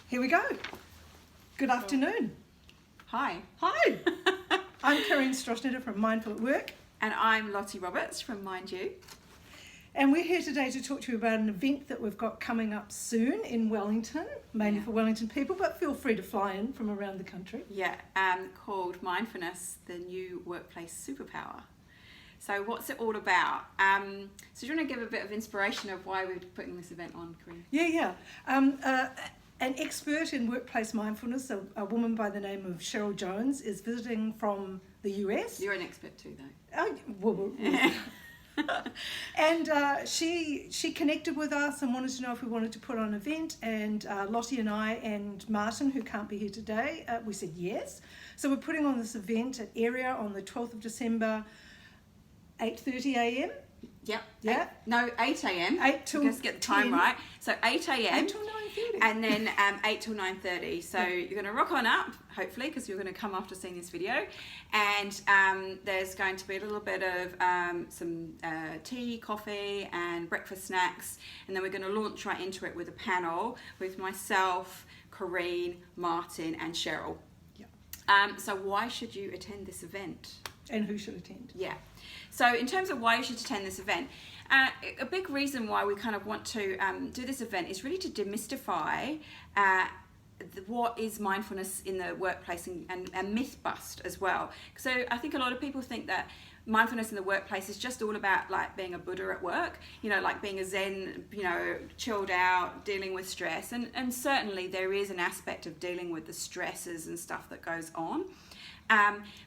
Here we go. Good afternoon. Hi. Hi. I'm Kerene Strochnetter from Mindful at Work. And I'm Lotty Roberts from Mind You. And we're here today to talk to you about an event that we've got coming up soon in Wellington, mainly for Wellington people, but feel free to fly in from around the country. Yeah, called Mindfulness, the new workplace superpower. So what's it all about? So do you want to give a bit of inspiration of why we're putting this event on, Kerene? Yeah. An expert in workplace mindfulness, a woman by the name of Cheryl Jones, is visiting from the US. You're an expert too, though. Oh, well. And she connected with us and wanted to know if we wanted to put on an event, and Lottie and I and Martin, who can't be here today, we said yes. So we're putting on this event at Area on the 12th of December, 8:30 a.m. Yep. Yeah. 8 a.m. 8 till Let's get the time 10. right. So 8 a.m. 8 till 9:30. And then 8 till 9:30. So you're going to rock on up, hopefully, because you're going to come after seeing this video. And there's going to be a little bit of some tea, coffee, and breakfast snacks. And then we're going to launch right into it with a panel with myself, Kerene, Martin, and Cheryl. Yeah. So why should you attend this event? And who should attend? Yeah. So in terms of why you should attend this event, a big reason why we kind of want to do this event is really to demystify what is mindfulness in the workplace and myth bust as well. So I think a lot of people think that mindfulness in the workplace is just all about like being a Buddha at work, like being a Zen, chilled out, dealing with stress. And certainly there is an aspect of dealing with the stresses and stuff that goes on.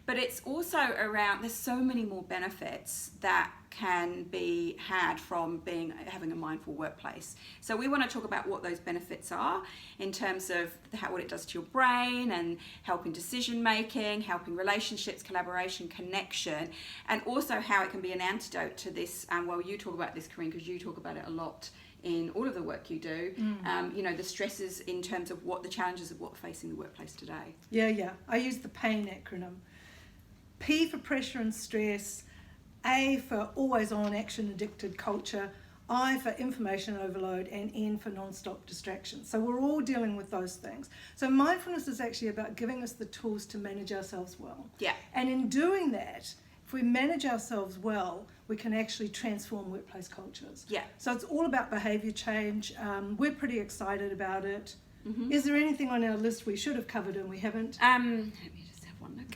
But it's also around, there's so many more benefits that can be had from having a mindful workplace. So we want to talk about what those benefits are in terms of what it does to your brain and helping decision making, helping relationships, collaboration, connection, and also how it can be an antidote to this. Well, you talk about this, Kerene, because you talk about it a lot in all of the work you do, the stresses in terms of what the challenges of what we're facing in the workplace today. Yeah. I use the PAIN acronym. P for pressure and stress, A for always on action addicted culture, I for information overload, and N for non-stop distraction. So we're all dealing with those things. So mindfulness is actually about giving us the tools to manage ourselves well. Yeah. And in doing that, if we manage ourselves well, we can actually transform workplace cultures. Yeah. So it's all about behaviour change. We're pretty excited about it. Mm-hmm. Is there anything on our list we should have covered and we haven't? Let me just have one look.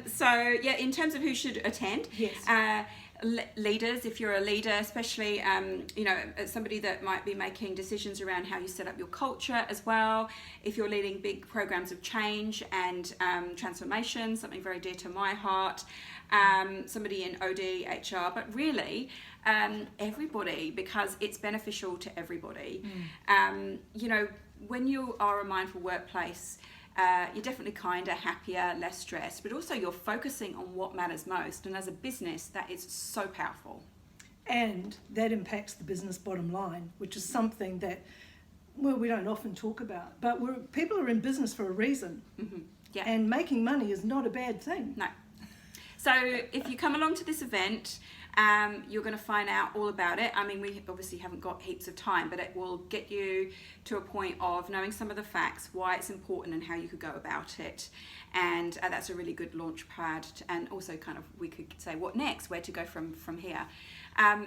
So yeah, in terms of who should attend, yes. Leaders, if you're a leader, especially somebody that might be making decisions around how you set up your culture as well. If you're leading big programs of change and transformation, something very dear to my heart. Somebody in OD, HR, but really everybody, because it's beneficial to everybody. When you are a mindful workplace, you're definitely kinder, happier, less stressed, but also you're focusing on what matters most. And as a business, that is so powerful. And that impacts the business bottom line, which is something that, we don't often talk about. But people are in business for a reason. Mm-hmm. Yeah. And making money is not a bad thing. No. So if you come along to this event, you're going to find out all about it. I mean, we obviously haven't got heaps of time, but it will get you to a point of knowing some of the facts, why it's important and how you could go about it. And that's a really good launch pad. And also kind of, we could say, what next? Where to go from here?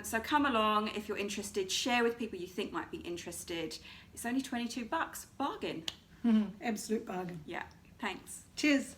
So come along if you're interested. Share with people you think might be interested. It's only $22. Bargain. Absolute bargain. Yeah. Thanks. Cheers.